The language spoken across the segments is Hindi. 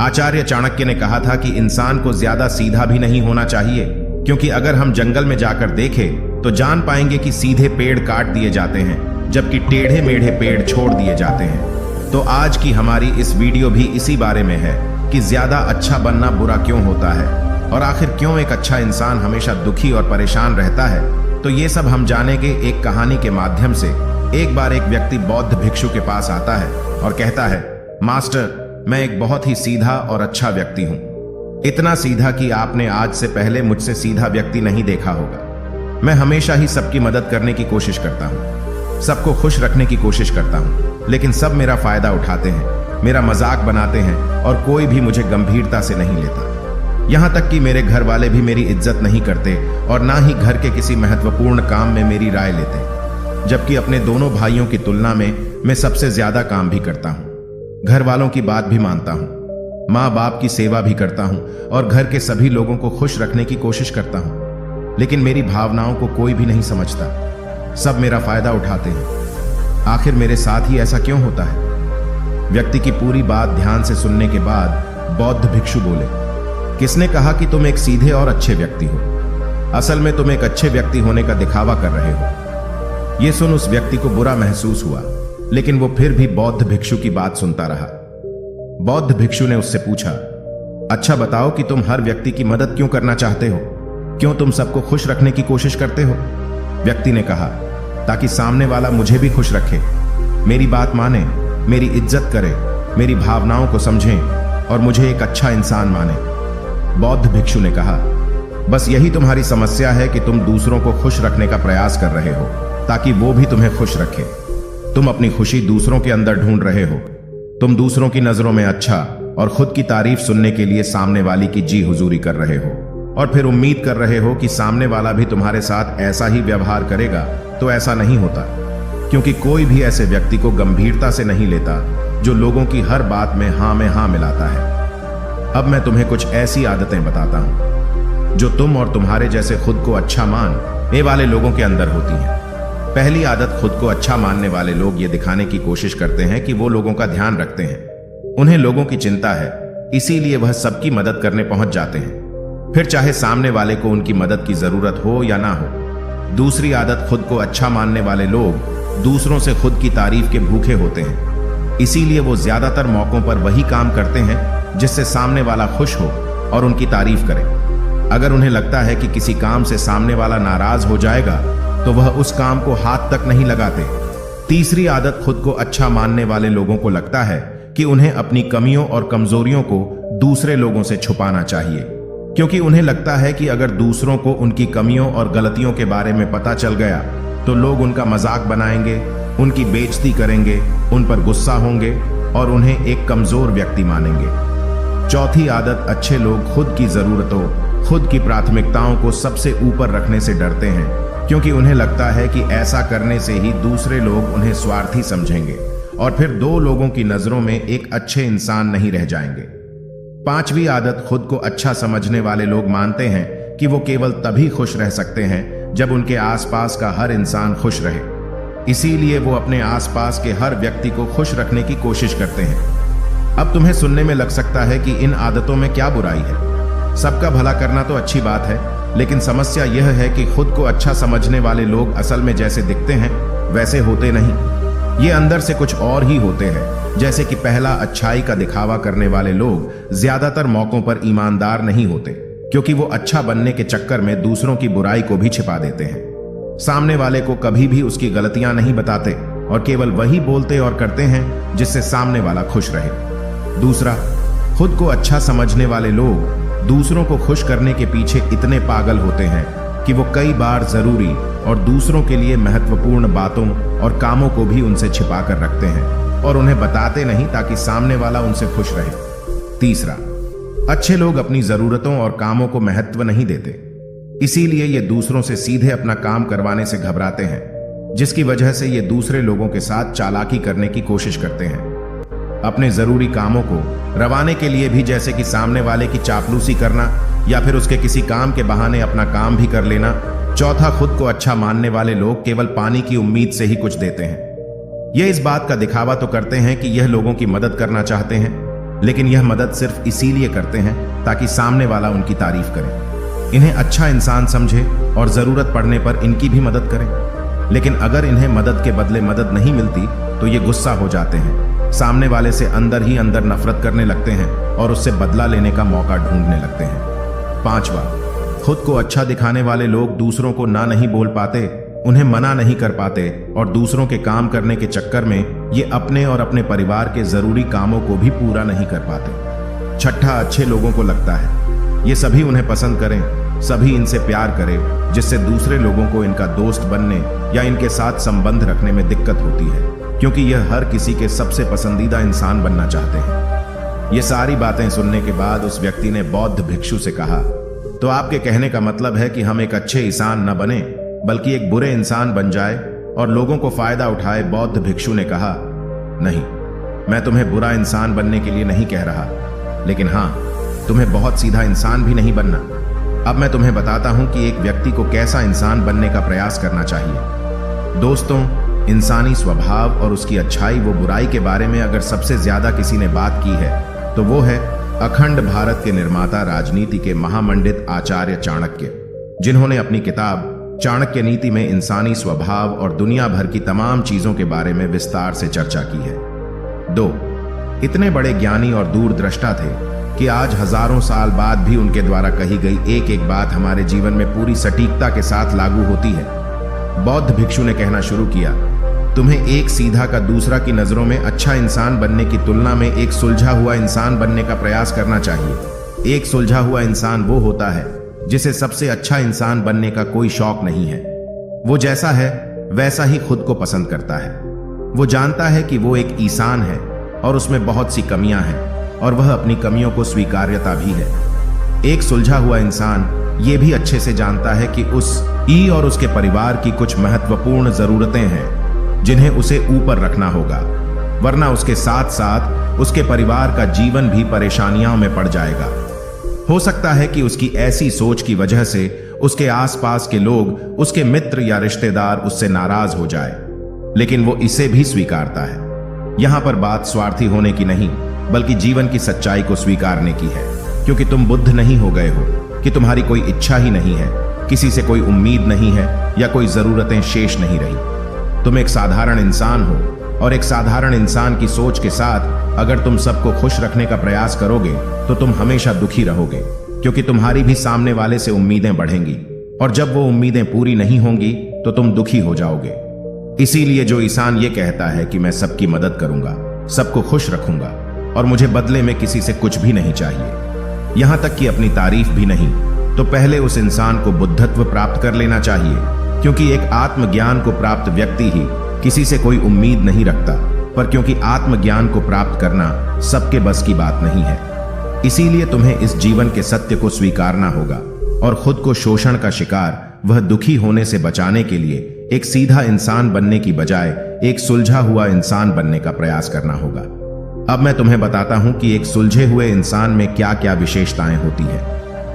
आचार्य चाणक्य ने कहा था कि इंसान को ज्यादा सीधा भी नहीं होना चाहिए, क्योंकि अगर हम जंगल में जाकर देखें तो जान पाएंगे कि सीधे पेड़ काट दिए जाते हैं जबकि टेढ़े मेढ़े पेड़ छोड़ दिए जाते हैं। तो आज की हमारी इस वीडियो भी इसी बारे में है कि ज्यादा अच्छा बनना बुरा क्यों होता है और आखिर क्यों एक अच्छा इंसान हमेशा दुखी और परेशान रहता है। तो ये सब हम जानेंगे एक कहानी के माध्यम से। एक बार एक व्यक्ति बौद्ध भिक्षु के पास आता है और कहता है, मास्टर, मैं एक बहुत ही सीधा और अच्छा व्यक्ति हूं। इतना सीधा कि आपने आज से पहले मुझसे सीधा व्यक्ति नहीं देखा होगा। मैं हमेशा ही सबकी मदद करने की कोशिश करता हूं, सबको खुश रखने की कोशिश करता हूं, लेकिन सब मेरा फायदा उठाते हैं, मेरा मजाक बनाते हैं और कोई भी मुझे गंभीरता से नहीं लेता। यहां तक कि मेरे घर वाले भी मेरी इज्जत नहीं करते और ना ही घर के किसी महत्वपूर्ण काम में मेरी राय लेते, जबकि अपने दोनों भाइयों की तुलना में मैं सबसे ज्यादा काम भी करता हूं। घर वालों की बात भी मानता हूं, माँ बाप की सेवा भी करता हूं और घर के सभी लोगों को खुश रखने की कोशिश करता हूं, लेकिन मेरी भावनाओं को कोई भी नहीं समझता। सब मेरा फायदा उठाते हैं। आखिर मेरे साथ ही ऐसा क्यों होता है? व्यक्ति की पूरी बात ध्यान से सुनने के बाद बौद्ध भिक्षु बोले, किसने कहा कि तुम एक सीधे और अच्छे व्यक्ति हो? असल में तुम एक अच्छे व्यक्ति होने का दिखावा कर रहे हो। यह सुन उस व्यक्ति को बुरा महसूस हुआ, लेकिन वो फिर भी बौद्ध भिक्षु की बात सुनता रहा। बौद्ध भिक्षु ने उससे पूछा, अच्छा बताओ कि तुम हर व्यक्ति की मदद क्यों करना चाहते हो? क्यों तुम सबको खुश रखने की कोशिश करते हो? व्यक्ति ने कहा, ताकि सामने वाला मुझे भी खुश रखे, मेरी बात माने, मेरी इज्जत करे, मेरी भावनाओं को समझें और मुझे एक अच्छा इंसान माने। बौद्ध भिक्षु ने कहा, बस यही तुम्हारी समस्या है कि तुम दूसरों को खुश रखने का प्रयास कर रहे हो ताकि वो भी तुम्हें खुश रखे। तुम अपनी खुशी दूसरों के अंदर ढूंढ रहे हो। तुम दूसरों की नजरों में अच्छा और खुद की तारीफ सुनने के लिए सामने वाली की जी हुजूरी कर रहे हो और फिर उम्मीद कर रहे हो कि सामने वाला भी तुम्हारे साथ ऐसा ही व्यवहार करेगा। तो ऐसा नहीं होता, क्योंकि कोई भी ऐसे व्यक्ति को गंभीरता से नहीं लेता जो लोगों की हर बात में हाँ मिलाता है। अब मैं तुम्हें कुछ ऐसी आदतें बताता हूं जो तुम और तुम्हारे जैसे खुद को अच्छा मान वाले लोगों के अंदर होती हैं। पहली आदत, खुद को अच्छा मानने वाले लोग ये दिखाने की कोशिश करते हैं कि वो लोगों का ध्यान रखते हैं। उन्हें लोगों की चिंता है, इसीलिए वह सबकी मदद करने पहुंच जाते हैं, फिर चाहे सामने वाले को उनकी मदद की जरूरत हो या ना हो। दूसरी आदत, खुद को अच्छा मानने वाले लोग दूसरों से खुद की तारीफ के भूखे होते हैं, इसीलिए वो ज्यादातर मौकों पर वही काम करते हैं जिससे सामने वाला खुश हो और उनकी तारीफ करे। अगर उन्हें लगता है कि किसी काम से सामने वाला नाराज हो जाएगा तो वह उस काम को हाथ तक नहीं लगाते। तीसरी आदत, खुद को अच्छा मानने वाले लोगों को लगता है कि उन्हें अपनी कमियों और कमजोरियों को दूसरे लोगों से छुपाना चाहिए, क्योंकि उन्हें लगता है कि अगर दूसरों को उनकी कमियों और गलतियों के बारे में पता चल गया तो लोग उनका मजाक बनाएंगे, उनकी बेइज्जती करेंगे, उन पर गुस्सा होंगे और उन्हें एक कमजोर व्यक्ति मानेंगे। चौथी आदत, अच्छे लोग खुद की जरूरतों, खुद की प्राथमिकताओं को सबसे ऊपर रखने से डरते हैं, क्योंकि उन्हें लगता है कि ऐसा करने से ही दूसरे लोग उन्हें स्वार्थी समझेंगे और फिर दो लोगों की नजरों में एक अच्छे इंसान नहीं रह जाएंगे। पांचवी आदत, खुद को अच्छा समझने वाले लोग मानते हैं कि वो केवल तभी खुश रह सकते हैं जब उनके आसपास का हर इंसान खुश रहे, इसीलिए वो अपने आसपास के हर व्यक्ति को खुश रखने की कोशिश करते हैं। अब तुम्हें सुनने में लग सकता है कि इन आदतों में क्या बुराई है? सबका भला करना तो अच्छी बात है, लेकिन समस्या यह है कि खुद को अच्छा समझने वाले लोग असल में जैसे दिखते हैं वैसे होते नहीं। ये अंदर से कुछ और ही होते हैं। जैसे कि पहला, अच्छाई का दिखावा करने वाले लोग ज्यादातर मौकों पर ईमानदार नहीं होते, क्योंकि वो अच्छा बनने के चक्कर में दूसरों की बुराई को भी छिपा देते हैं। सामने वाले को कभी भी उसकी गलतियां नहीं बताते और केवल वही बोलते और करते हैं जिससे सामने वाला खुश रहे। दूसरा, खुद को अच्छा समझने वाले लोग दूसरों को खुश करने के पीछे इतने पागल होते हैं कि वो कई बार जरूरी और दूसरों के लिए महत्वपूर्ण बातों और कामों को भी उनसे छिपा कर रखते हैं और उन्हें बताते नहीं ताकि सामने वाला उनसे खुश रहे। तीसरा, अच्छे लोग अपनी जरूरतों और कामों को महत्व नहीं देते, इसीलिए ये दूसरों से सीधे अपना काम करवाने से घबराते हैं, जिसकी वजह से ये दूसरे लोगों के साथ चालाकी करने की कोशिश करते हैं। अपने जरूरी कामों को रवाने के लिए भी, जैसे कि सामने वाले की चापलूसी करना या फिर उसके किसी काम के बहाने अपना काम भी कर लेना। चौथा, खुद को अच्छा मानने वाले लोग केवल पानी की उम्मीद से ही कुछ देते हैं। ये इस बात का दिखावा तो करते हैं कि यह लोगों की मदद करना चाहते हैं, लेकिन यह मदद सिर्फ इसीलिए करते हैं ताकि सामने वाला उनकी तारीफ करे, इन्हें अच्छा इंसान समझे और जरूरत पड़ने पर इनकी भी मदद करें। लेकिन अगर इन्हें मदद के बदले मदद नहीं मिलती तो ये गुस्सा हो जाते हैं, सामने वाले से अंदर ही अंदर नफरत करने लगते हैं और उससे बदला लेने का मौका ढूंढने लगते हैं। 5वां, खुद को अच्छा दिखाने वाले लोग दूसरों को ना नहीं बोल पाते, उन्हें मना नहीं कर पाते और दूसरों के काम करने के चक्कर में ये अपने और अपने परिवार के जरूरी कामों को भी पूरा नहीं कर पाते। 6, अच्छे लोगों को लगता है ये सभी उन्हें पसंद करें, सभी इनसे प्यार करें, जिससे दूसरे लोगों को इनका दोस्त बनने या इनके साथ संबंध रखने में दिक्कत होती है, क्योंकि यह हर किसी के सबसे पसंदीदा इंसान बनना चाहते हैं। ये सारी बातें सुनने के बाद उस व्यक्ति ने बौद्ध भिक्षु से कहा, तो आपके कहने का मतलब है कि हम एक अच्छे इंसान न बने बल्कि एक बुरे इंसान बन जाए और लोगों को फायदा उठाए। बौद्ध भिक्षु ने कहा, नहीं, मैं तुम्हें बुरा इंसान बनने के लिए नहीं कह रहा, लेकिन हाँ, तुम्हें बहुत सीधा इंसान भी नहीं बनना। अब मैं तुम्हें बताता हूं कि एक व्यक्ति को कैसा इंसान बनने का प्रयास करना चाहिए। दोस्तों, इंसानी स्वभाव और उसकी अच्छाई व बुराई के बारे में अगर सबसे ज्यादा किसी ने बात की है तो वो है अखंड भारत के निर्माता, राजनीति के महामंडित आचार्य चाणक्य, जिन्होंने अपनी किताब चाणक्य नीति में इंसानी स्वभाव और दुनिया भर की तमाम चीजों के बारे में विस्तार से चर्चा की है। 2, इतने बड़े ज्ञानी और दूरदृष्टा थे कि आज हजारों साल बाद भी उनके द्वारा कही गई एक एक बात हमारे जीवन में पूरी सटीकता के साथ लागू होती है। बौद्ध भिक्षु ने कहना शुरू किया, तुम्हें एक सीधा का दूसरा की नजरों में अच्छा इंसान बनने की तुलना में एक सुलझा हुआ इंसान बनने का प्रयास करना चाहिए। एक सुलझा हुआ इंसान वो होता है जिसे सबसे अच्छा इंसान बनने का कोई शौक नहीं है। वो जैसा है वैसा ही खुद को पसंद करता है। वो जानता है कि वो एक इंसान है और उसमें बहुत सी कमियां हैं और वह अपनी कमियों को स्वीकार्यता भी है। एक सुलझा हुआ इंसान ये भी अच्छे से जानता है कि उस और उसके परिवार की कुछ महत्वपूर्ण जरूरतें हैं जिन्हें उसे ऊपर रखना होगा, वरना उसके साथ साथ उसके परिवार का जीवन भी परेशानियों में पड़ जाएगा। हो सकता है कि उसकी ऐसी सोच की वजह से उसके आसपास के लोग, उसके मित्र या रिश्तेदार उससे नाराज हो जाए, लेकिन वो इसे भी स्वीकारता है। यहां पर बात स्वार्थी होने की नहीं बल्कि जीवन की सच्चाई को स्वीकारने की है, क्योंकि तुम बुद्ध नहीं हो गए हो कि तुम्हारी कोई इच्छा ही नहीं है, किसी से कोई उम्मीद नहीं है या कोई जरूरतें शेष नहीं रही। तुम एक साधारण इंसान हो और एक साधारण इंसान की सोच के साथ अगर तुम सबको खुश रखने का प्रयास करोगे तो तुम हमेशा दुखी रहोगे, क्योंकि तुम्हारी भी सामने वाले से उम्मीदें बढ़ेंगी और जब वो उम्मीदें पूरी नहीं होंगी तो तुम दुखी हो जाओगे। इसीलिए जो इंसान ये कहता है कि मैं सबकी मदद करूंगा, सबको खुश रखूंगा और मुझे बदले में किसी से कुछ भी नहीं चाहिए, यहां तक कि अपनी तारीफ भी नहीं, तो पहले उस इंसान को बुद्धत्व प्राप्त कर लेना चाहिए, क्योंकि एक आत्मज्ञान को प्राप्त व्यक्ति ही किसी से कोई उम्मीद नहीं रखता, पर क्योंकि आत्मज्ञान को प्राप्त करना सबके बस की बात नहीं है। इसीलिए तुम्हें इस जीवन के सत्य को स्वीकारना होगा और खुद को शोषण का शिकार, वह दुखी होने से बचाने के लिए एक सीधा इंसान बनने की बजाय एक सुलझा हुआ इंसान बनने का प्रयास करना होगा। अब मैं तुम्हें बताता हूं कि एक सुलझे हुए इंसान में क्या क्या विशेषताएं होती है।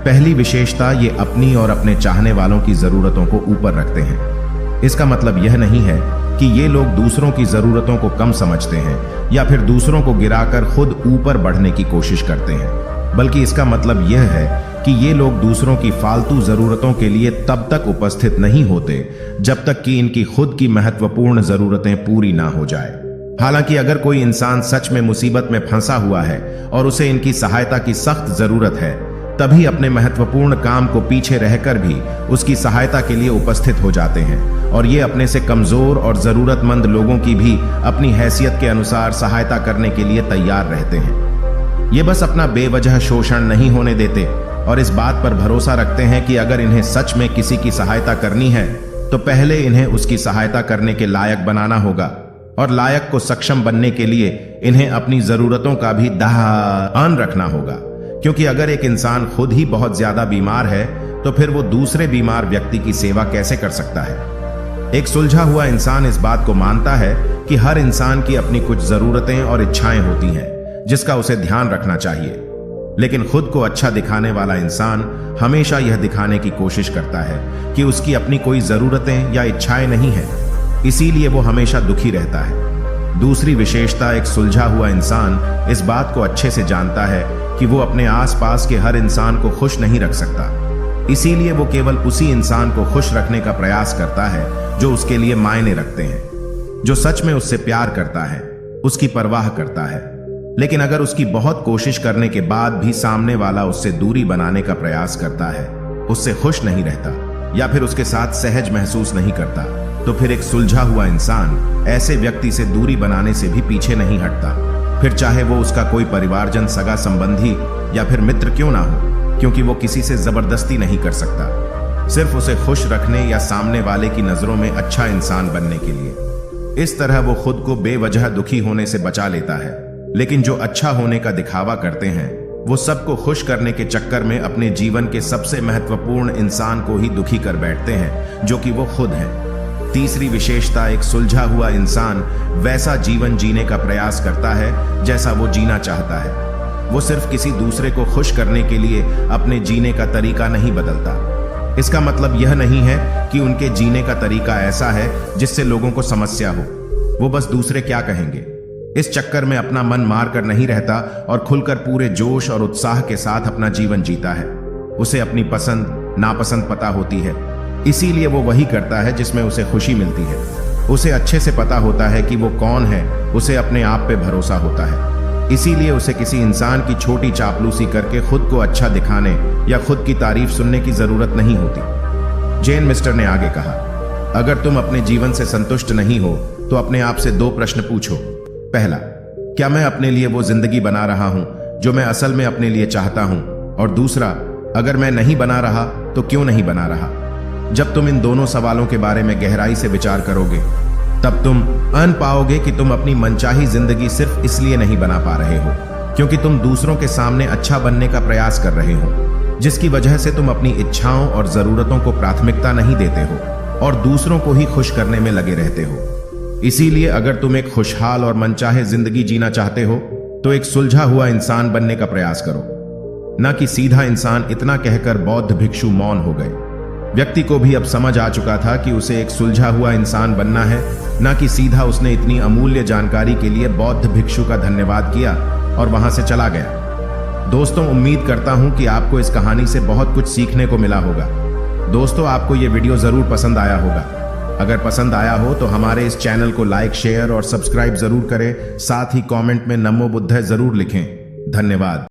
पहली विशेषता, ये अपनी और अपने चाहने वालों की जरूरतों को ऊपर रखते हैं। इसका मतलब यह नहीं है कि ये लोग दूसरों की जरूरतों को कम समझते हैं या फिर दूसरों को गिराकर खुद ऊपर बढ़ने की कोशिश करते हैं, बल्कि इसका मतलब यह है कि ये लोग दूसरों की फालतू जरूरतों के लिए तब तक उपस्थित नहीं होते जब तक कि इनकी खुद की महत्वपूर्ण जरूरतें पूरी ना हो जाए। हालांकि अगर कोई इंसान सच में मुसीबत में फंसा हुआ है और उसे इनकी सहायता की सख्त जरूरत है, तभी अपने महत्वपूर्ण काम को पीछे रहकर भी उसकी सहायता के लिए उपस्थित हो जाते हैं और ये अपने से कमजोर और जरूरतमंद लोगों की भी अपनी हैसियत के अनुसार सहायता करने के लिए तैयार रहते हैं। ये बस अपना बेवजह शोषण नहीं होने देते और इस बात पर भरोसा रखते हैं कि अगर इन्हें सच में किसी की सहायता करनी है तो पहले इन्हें उसकी सहायता करने के लायक बनाना होगा, और लायक को सक्षम बनने के लिए इन्हें अपनी जरूरतों का भी ध्यान रखना होगा, क्योंकि अगर एक इंसान खुद ही बहुत ज्यादा बीमार है तो फिर वो दूसरे बीमार व्यक्ति की सेवा कैसे कर सकता है। एक सुलझा हुआ इंसान इस बात को मानता है कि हर इंसान की अपनी कुछ जरूरतें और इच्छाएं होती हैं जिसका उसे ध्यान रखना चाहिए, लेकिन खुद को अच्छा दिखाने वाला इंसान हमेशा यह दिखाने की कोशिश करता है कि उसकी अपनी कोई जरूरतें या इच्छाएं नहीं है, इसीलिए वो हमेशा दुखी रहता है। दूसरी विशेषता, एक सुलझा हुआ इंसान इस बात को अच्छे से जानता है कि वो अपने आसपास के हर इंसान को खुश नहीं रख सकता। इसीलिए वो केवल उसी इंसान को खुश रखने का प्रयास करता है जो उसके लिए मायने रखते हैं, जो सच में उससे प्यार करता है, उसकी परवाह करता है। लेकिन अगर उसकी बहुत कोशिश करने के बाद भी सामने वाला उससे दूरी बनाने का प्रयास करता है, उससे खुश नहीं रहता या फिर उसके साथ सहज महसूस नहीं करता, तो फिर एक सुलझा हुआ इंसान ऐसे व्यक्ति से दूरी बनाने से भी पीछे नहीं हटता, फिर चाहे वो उसका कोई परिवारजन, सगा संबंधी या फिर मित्र क्यों ना हो, क्योंकि वो किसी से जबरदस्ती नहीं कर सकता, सिर्फ उसे खुश रखने या सामने वाले की नजरों में अच्छा इंसान बनने के लिए। इस तरह वो खुद को बेवजह दुखी होने से बचा लेता है। लेकिन जो अच्छा होने का दिखावा करते हैं, वो सबको खुश करने के चक्कर में अपने जीवन के सबसे महत्वपूर्ण इंसान को ही दुखी कर बैठते हैं, जो कि वो खुद हैं। तीसरी विशेषता, एक सुलझा हुआ इंसान वैसा जीवन जीने का प्रयास करता है जैसा वो जीना चाहता है। वो सिर्फ किसी दूसरे को खुश करने के लिए अपने जीने का तरीका नहीं बदलता। इसका मतलब यह नहीं है कि उनके जीने का तरीका ऐसा है जिससे लोगों को समस्या हो। वो बस दूसरे क्या कहेंगे इस चक्कर में अपना मन मार कर नहीं रहता और खुलकर पूरे जोश और उत्साह के साथ अपना जीवन जीता है। उसे अपनी पसंद नापसंद पता होती है, इसीलिए वो वही करता है जिसमें उसे खुशी मिलती है। उसे अच्छे से पता होता है कि वो कौन है, उसे अपने आप पे भरोसा होता है। इसीलिए उसे किसी इंसान की छोटी चापलूसी करके खुद को अच्छा दिखाने या खुद की तारीफ सुनने की जरूरत नहीं होती। जेन मिस्टर ने आगे कहा, अगर तुम अपने जीवन से संतुष्ट नहीं हो तो अपने आप से 2 प्रश्न पूछो। पहला, क्या मैं अपने लिए वो जिंदगी बना रहा हूं जो मैं असल में अपने लिए चाहता हूं? और दूसरा, अगर मैं नहीं बना रहा तो क्यों नहीं बना रहा? जब तुम इन दोनों सवालों के बारे में गहराई से विचार करोगे, तब तुम अन पाओगे कि तुम अपनी मनचाही जिंदगी सिर्फ इसलिए नहीं बना पा रहे हो क्योंकि तुम दूसरों के सामने अच्छा बनने का प्रयास कर रहे हो, जिसकी वजह से तुम अपनी इच्छाओं और जरूरतों को प्राथमिकता नहीं देते हो और दूसरों को ही खुश करने में लगे रहते हो। इसीलिए अगर तुम एक खुशहाल और मनचाहे जिंदगी जीना चाहते हो तो एक सुलझा हुआ इंसान बनने का प्रयास करो, ना कि सीधा इंसान। इतना कहकर बौद्ध भिक्षु मौन हो गए। व्यक्ति को भी अब समझ आ चुका था कि उसे एक सुलझा हुआ इंसान बनना है, ना कि सीधा। उसने इतनी अमूल्य जानकारी के लिए बौद्ध भिक्षु का धन्यवाद किया और वहां से चला गया। दोस्तों, उम्मीद करता हूं कि आपको इस कहानी से बहुत कुछ सीखने को मिला होगा। दोस्तों, आपको यह वीडियो जरूर पसंद आया होगा। अगर पसंद आया हो तो हमारे इस चैनल को लाइक, शेयर और सब्सक्राइब जरूर करें। साथ ही कमेंट में नमो बुद्धाय जरूर लिखें। धन्यवाद।